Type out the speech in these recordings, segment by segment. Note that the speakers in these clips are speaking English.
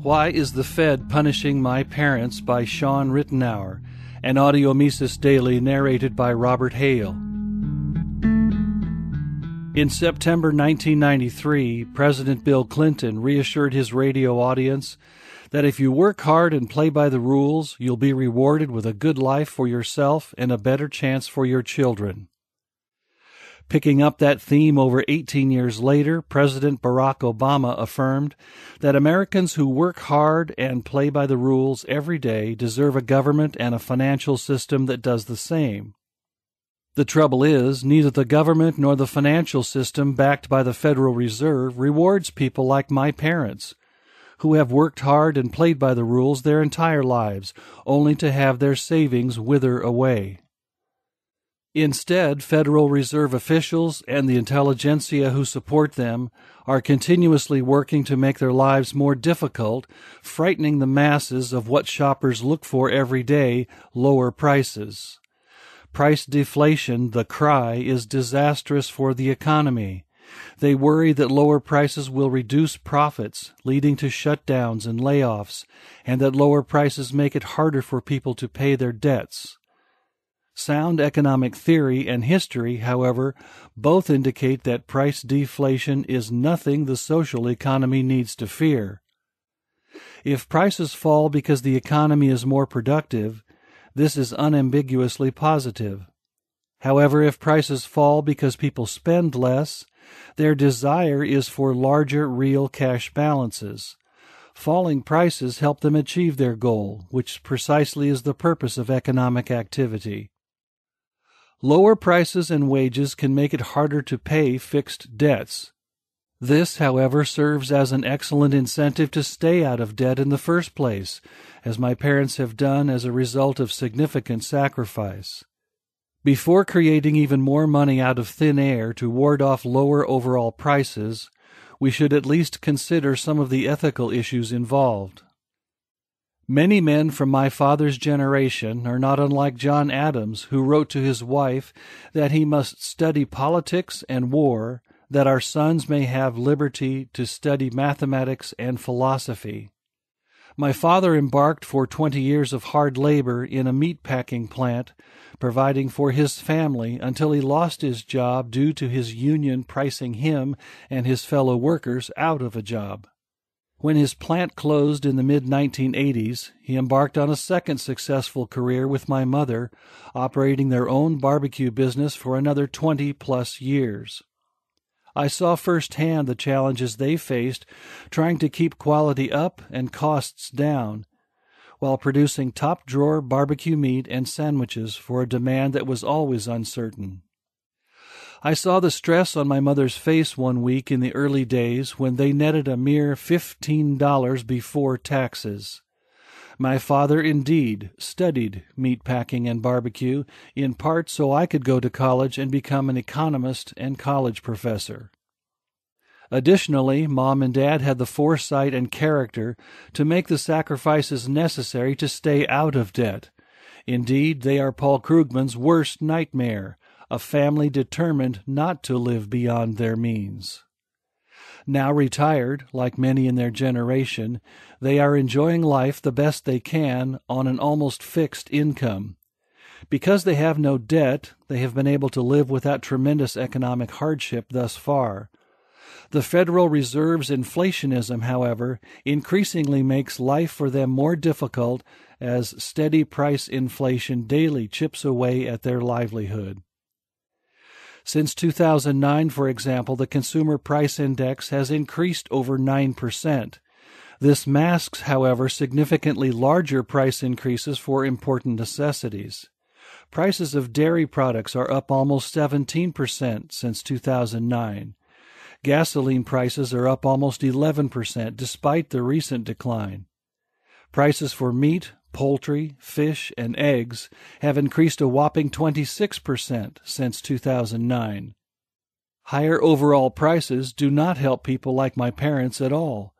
Why is the Fed Punishing My Parents by Shawn Ritenour, an audio Mises Daily narrated by Robert Hale. In September 1993, President Bill Clinton reassured his radio audience that if you work hard and play by the rules, you'll be rewarded with a good life for yourself and a better chance for your children. Picking up that theme over 18 years later, President Barack Obama affirmed that Americans who work hard and play by the rules every day deserve a government and a financial system that does the same. The trouble is, neither the government nor the financial system backed by the Federal Reserve rewards people like my parents, who have worked hard and played by the rules their entire lives, only to have their savings wither away. Instead, Federal Reserve officials and the intelligentsia who support them are continuously working to make their lives more difficult, frightening the masses of what shoppers look for every day: lower prices. Price deflation, the cry, is disastrous for the economy. They worry that lower prices will reduce profits, leading to shutdowns and layoffs, and that lower prices make it harder for people to pay their debts. Sound economic theory and history, however, both indicate that price deflation is nothing the social economy needs to fear. If prices fall because the economy is more productive, this is unambiguously positive. However, if prices fall because people spend less, their desire is for larger real cash balances. Falling prices help them achieve their goal, which precisely is the purpose of economic activity. Lower prices and wages can make it harder to pay fixed debts. This, however, serves as an excellent incentive to stay out of debt in the first place, as my parents have done as a result of significant sacrifice. Before creating even more money out of thin air to ward off lower overall prices, we should at least consider some of the ethical issues involved. Many men from my father's generation are not unlike John Adams, who wrote to his wife that he must study politics and war, that our sons may have liberty to study mathematics and philosophy. My father embarked for 20 years of hard labor in a meat-packing plant, providing for his family until he lost his job due to his union pricing him and his fellow workers out of a job. When his plant closed in the mid-1980s, he embarked on a second successful career with my mother, operating their own barbecue business for another 20-plus years. I saw firsthand the challenges they faced trying to keep quality up and costs down, while producing top-drawer barbecue meat and sandwiches for a demand that was always uncertain. I saw the stress on my mother's face one week in the early days when they netted a mere $15 before taxes. My father, indeed, studied meatpacking and barbecue, in part so I could go to college and become an economist and college professor. Additionally, Mom and Dad had the foresight and character to make the sacrifices necessary to stay out of debt. Indeed, they are Paul Krugman's worst nightmare, a family determined not to live beyond their means. Now retired, like many in their generation, they are enjoying life the best they can on an almost fixed income. Because they have no debt, they have been able to live without tremendous economic hardship thus far. The Federal Reserve's inflationism, however, increasingly makes life for them more difficult as steady price inflation daily chips away at their livelihood. Since 2009, for example, the Consumer Price Index has increased over 9%. This masks, however, significantly larger price increases for important necessities. Prices of dairy products are up almost 17% since 2009. Gasoline prices are up almost 11% despite the recent decline. Prices for meat, poultry, fish, and eggs have increased a whopping 26% since 2009. Higher overall prices do not help people like my parents at all.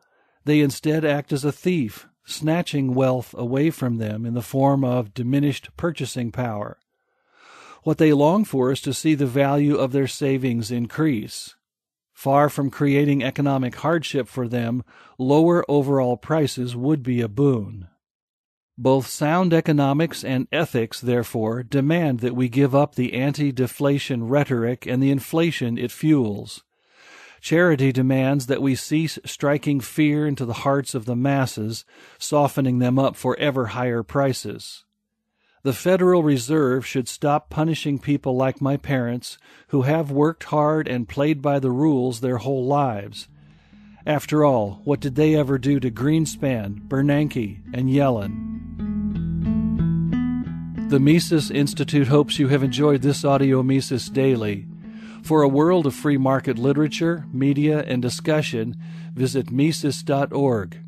They instead act as a thief, snatching wealth away from them in the form of diminished purchasing power. What they long for is to see the value of their savings increase. Far from creating economic hardship for them, lower overall prices would be a boon. Both sound economics and ethics, therefore, demand that we give up the anti-deflation rhetoric and the inflation it fuels. Charity demands that we cease striking fear into the hearts of the masses, softening them up for ever higher prices. The Federal Reserve should stop punishing people like my parents who have worked hard and played by the rules their whole lives. After all, what did they ever do to Greenspan, Bernanke, and Yellen? The Mises Institute hopes you have enjoyed this audio Mises Daily. For a world of free market literature, media, and discussion, visit Mises.org.